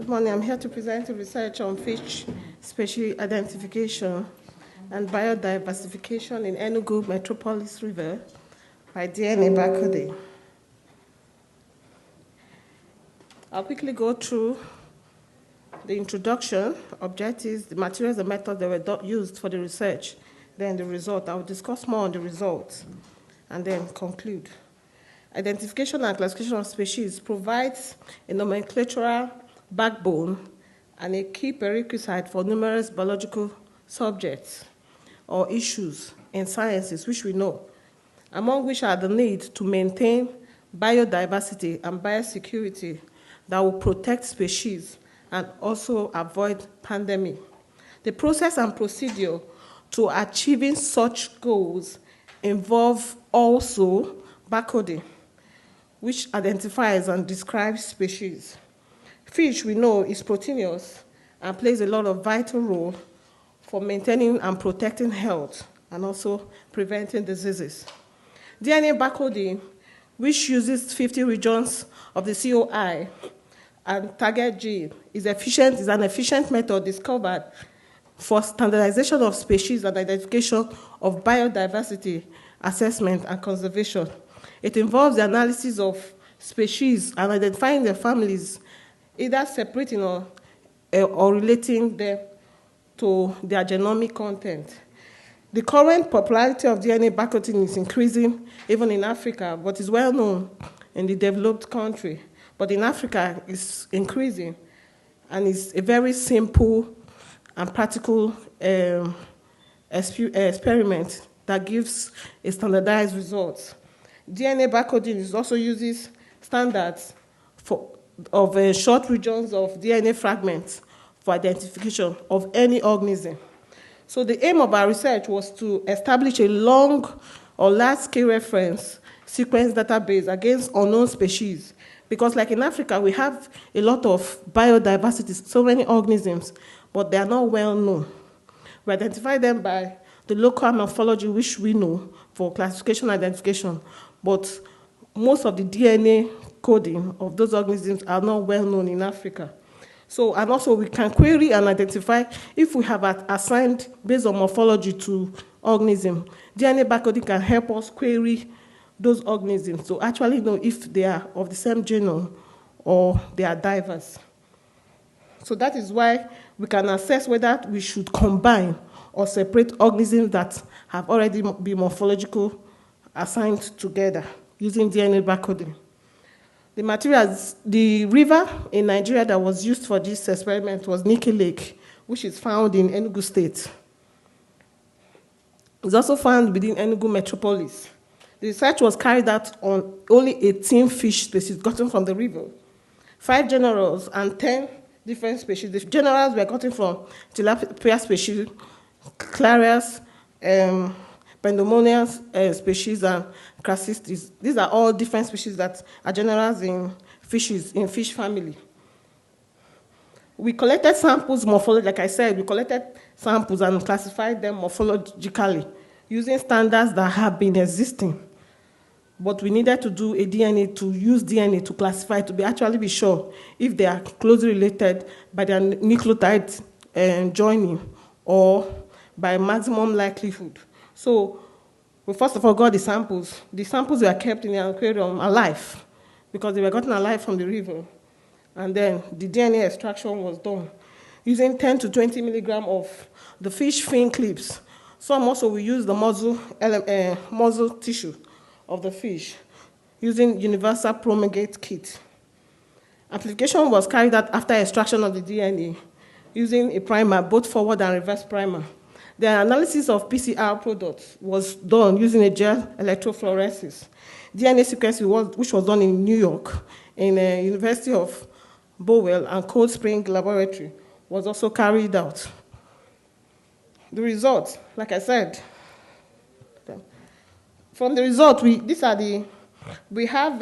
Good morning. I'm here to present a research on fish species identification and biodiversification in Enugu metropolis river by DNA barcoding. I'll quickly go through the introduction, objectives, the materials and methods that were used for the research, then the result. I'll discuss more on the results and then conclude. Identification and classification of species provides a nomenclatural backbone and a key prerequisite for numerous biological subjects or issues in sciences, which we know, among which are the need to maintain biodiversity and biosecurity that will protect species and also avoid pandemic. The process and procedure to achieving such goals involve also barcoding, which identifies and describes species. Fish, we know, is proteinous and plays a lot of vital role for maintaining and protecting health and also preventing diseases. DNA barcoding, which uses 50 regions of the COI and target gene, is an efficient method discovered for standardization of species and identification of biodiversity assessment and conservation. It involves the analysis of species and identifying their families, either separating or relating them to their genomic content. The current popularity of DNA barcoding is increasing even in Africa, but is well known in the developed country. But in Africa, it's increasing, and it's a very simple and practical experiment that gives a standardized result. DNA barcoding also uses standards of short regions of DNA fragments for identification of any organism. So the aim of our research was to establish a long or large-scale reference sequence database against unknown species. Because like in Africa, we have a lot of biodiversity, so many organisms, but they are not well known. We identify them by the local morphology, which we know for classification and identification, but most of the DNA coding of those organisms are not well known in Africa. So, and also we can query and identify if we have assigned based on morphology to organism. DNA barcoding can help us query those organisms to actually know if they are of the same genome or they are diverse. So that is why we can assess whether we should combine or separate organisms that have already been morphological assigned together using DNA barcoding. The materials, the river in Nigeria that was used for this experiment was Nike Lake, which is found in Enugu State. It's also found within Enugu metropolis. The research was carried out on only 18 fish species gotten from the river, 5 generals and 10 different species. The generals were gotten from tilapia species, clarias, Pandemonium species, and Crassistes. These are all different species that are generals in fishes, in fish family. We collected samples morphologically, like I said, we collected samples and classified them morphologically using standards that have been existing. But we needed to do use DNA to classify, to actually be sure if they are closely related by their nucleotide joining or by maximum likelihood. So we first of all got the samples. The samples were kept in the aquarium alive because they were gotten alive from the river. And then the DNA extraction was done using 10 to 20 milligrams of the fish fin clips. Some also we used the muzzle tissue of the fish using universal promulgate kit. Application was carried out after extraction of the DNA using a primer, both forward and reverse primer. The analysis of PCR products was done using a gel electrophoresis. DNA sequencing, which was done in New York, in the University of Bowell and Cold Spring Laboratory, was also carried out. The results, like I said, from the result, we have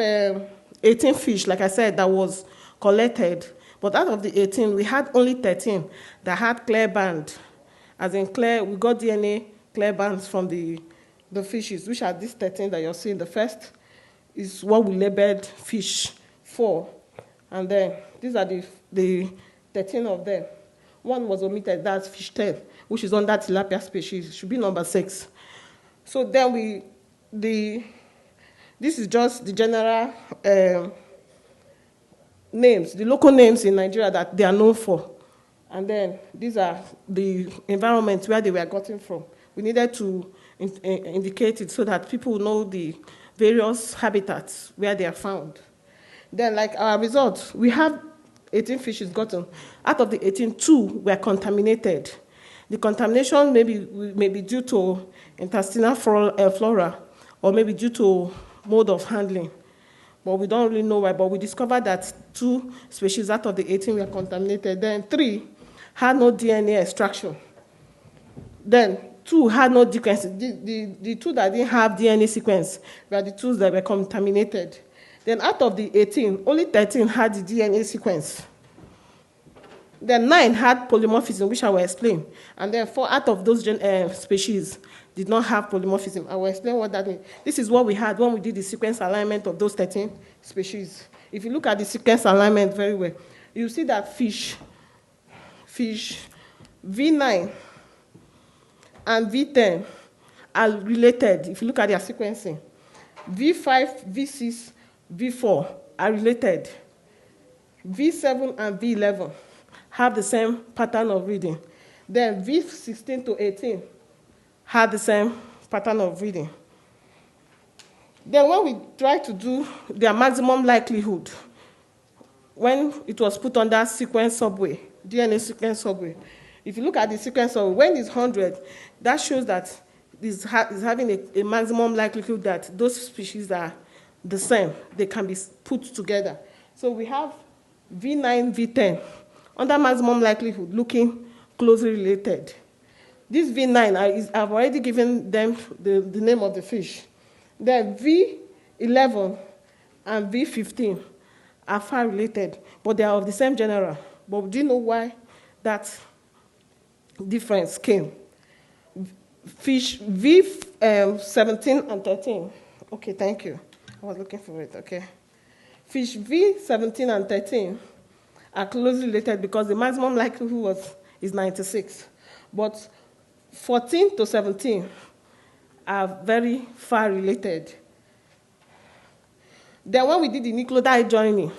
18 fish, like I said, that was collected. But out of the 18, we had only 13 that had clear band. As in clear, we got DNA clear bands from the fishes, which are these 13 that you're seeing. The first is what we labeled fish 4. And then these are the 13 of them. One was omitted, that's fish 10, which is under tilapia species. It should be number 6. So then this is just the general names, the local names in Nigeria that they are known for. And then these are the environments where they were gotten from. We needed to indicate it so that people know the various habitats where they are found. Then, like our results, we have 18 fishes gotten. Out of the 18, 2 were contaminated. The contamination may be due to intestinal flora or maybe due to mode of handling. But we don't really know why. But we discovered that 2 species out of the 18 were contaminated. Then 3 had no DNA extraction. Then 2 had no sequence. The 2 that didn't have DNA sequence were the 2 that were contaminated. Then out of the 18, only 13 had the DNA sequence. Then 9 had polymorphism, which I will explain. And then 4 out of those species did not have polymorphism. I will explain what that means. This is what we had when we did the sequence alignment of those 13 species. If you look at the sequence alignment very well, you see that fish V9 and V10 are related. If you look at their sequencing, V5, V6, V4 are related. V7 and V11 have the same pattern of reading. Then V16 to 18 have the same pattern of reading. Then when we try to do their maximum likelihood, when it was put on that sequence subway, DNA sequence subway, if you look at the sequence subway, when it's 100, that shows that it's having a maximum likelihood that those species are the same. They can be put together. So we have V9, V10, under maximum likelihood, looking closely related. This V9, I've already given them the name of the fish. Then V11 and V15 are far related, but they are of the same genera. But do you know why that difference came? Fish V17 and 13. Okay, thank you. I was looking for it, okay. Fish V17 and 13 are closely related because the maximum likelihood is 96. But 14 to 17 are very far related. Then when we did the nucleotide joining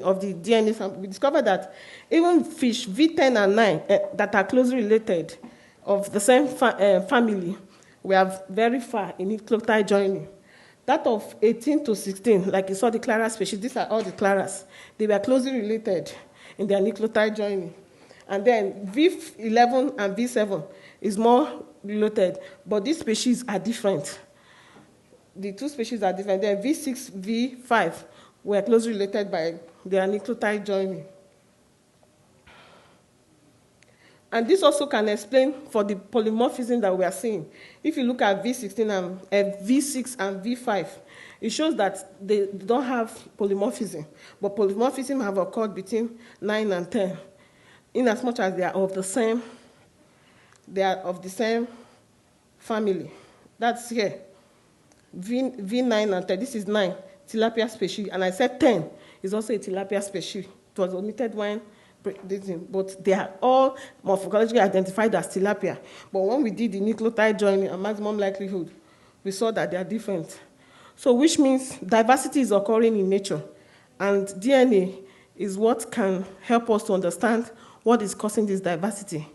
of the DNA sample, we discovered that even fish V10 and 9 that are closely related of the same family were very far in nucleotide joining. That of 18 to 16, like you saw the Clara species, these are all the Claras. They were closely related in their nucleotide joining. And then V11 and V7 is more related, but these species are different. The 2 species are different. Then V6, V5 were closely related by their nucleotide joining. And this also can explain for the polymorphism that we are seeing. If you look at V6 and V5, it shows that they don't have polymorphism, but polymorphism have occurred between 9 and 10, in as much as they are of the same family. That's here. V9 and 10. This is 9, tilapia species, and I said 10 is also a tilapia species. It was omitted when. But they are all morphologically identified as tilapia. But when we did the nucleotide joining and maximum likelihood, we saw that they are different. So which means diversity is occurring in nature, and DNA is what can help us to understand what is causing this diversity.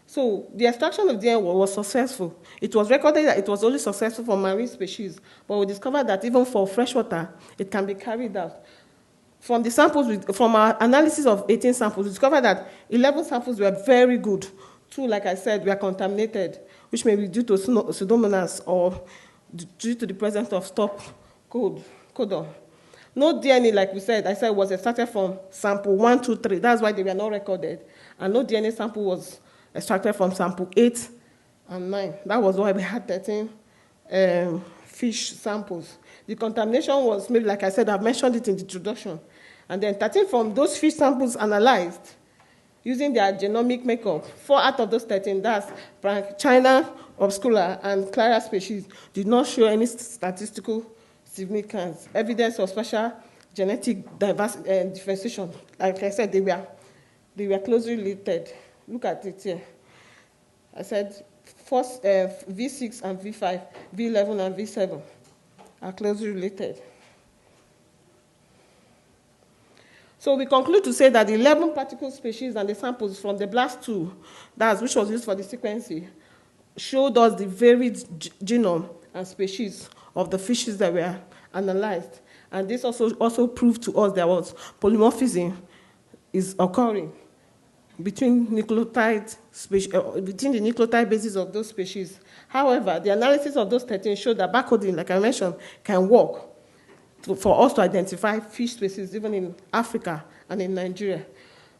So the extraction of DNA was successful. It was recorded that it was only successful for marine species, but we discovered that even for freshwater, it can be carried out. From the samples, from our analysis of 18 samples, we discovered that 11 samples were very good. 2, like I said, were contaminated, which may be due to Pseudomonas or due to the presence of stop codon. No DNA, like we said, was extracted from sample 1, 2, 3. That's why they were not recorded. And no DNA sample was extracted from sample 8 and 9. That was why we had 13 fish samples. The contamination was, maybe like I said, I've mentioned it in the introduction. And then 13 from those fish samples analyzed using their genomic makeup. 4 out of those 13, that's China, Obscura, and Clara species, did not show any statistical significance, evidence of special genetic differentiation. Like I said, they were they were closely related. Look at it here. I said first V6 and V5, V11 and V7 are closely related. So we conclude to say that the 11 particle species and the samples from the blast tool, which was used for the sequencing, showed us the varied genome and species of the fishes that were analyzed. And this also proved to us there was polymorphism is occurring between the nucleotide bases of those species. However, the analysis of those 13 showed that barcoding, like I mentioned, can work for us to identify fish species even in Africa and in Nigeria.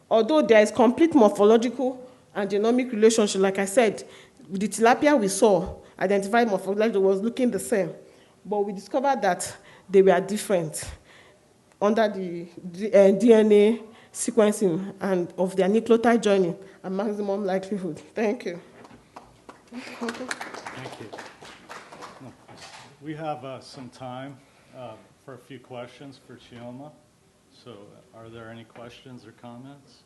Although there is complete morphological and genomic relationship, like I said, with the tilapia we saw, identified morphology was looking the same, but we discovered that they were different under the DNA sequencing and of their nucleotide joining and maximum likelihood. Thank you. Thank you. We have some time for a few questions for Chioma. So are there any questions or comments?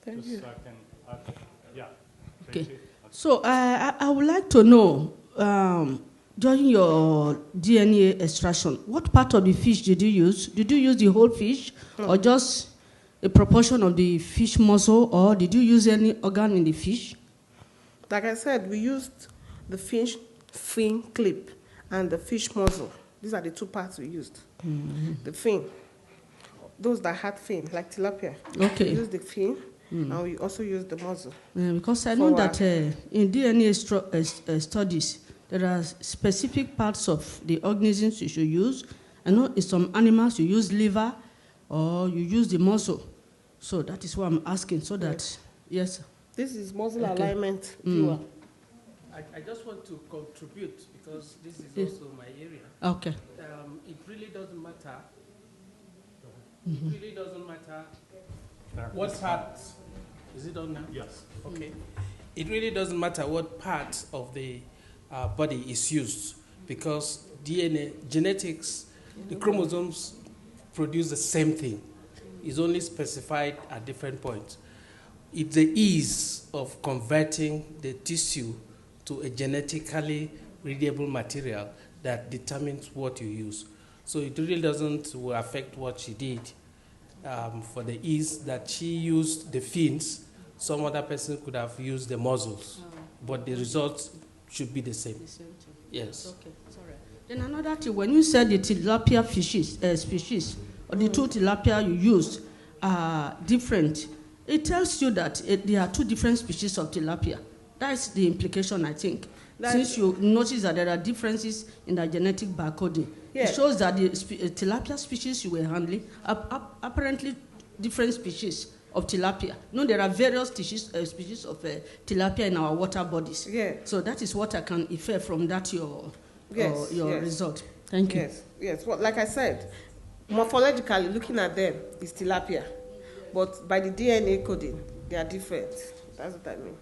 Thank Just you. a second. Yeah. Okay. So I would like to know, during your DNA extraction, what part of the fish did you use? Did you use the whole fish or just a proportion of the fish muscle, or did you use any organ in the fish? Like I said, we used the fish fin clip and the fish muzzle. These are the two parts we used. Mm-hmm. The fin, those that had fin, like tilapia. Okay. We used the fin, and we also used the muzzle. Because I know that in DNA studies, there are specific parts of the organisms you should use. I know in some animals you use liver or you use the muzzle. So that is what I'm asking, so that, yes. This is muzzle alignment viewer. I just want to contribute because this is also my area. Okay. It really doesn't matter. It really doesn't matter what part. Is it on now? Yes. Okay. It really doesn't matter what part of the body is used, because DNA, genetics, the chromosomes produce the same thing. It's only specified at different points. It's the ease of converting the tissue to a genetically readable material that determines what you use. So it really doesn't affect what she did. For the ease that she used the fins, some other person could have used the muzzles, but the results should be the same. The same thing. Yes. Okay, sorry. Then another thing, when you said the tilapia species, or the two tilapia you used are different, it tells you that there are two different species of tilapia. That's the implication, I think. Since you notice that there are differences in the genetic barcoding, it shows that the tilapia species you were handling are apparently different species of tilapia. No, there are various species of tilapia in our water bodies. Yeah. So that is what I can infer from that your result. Thank you. Yes. Well, like I said, morphologically looking at them is tilapia, but by the DNA coding, they are different. That's what I mean.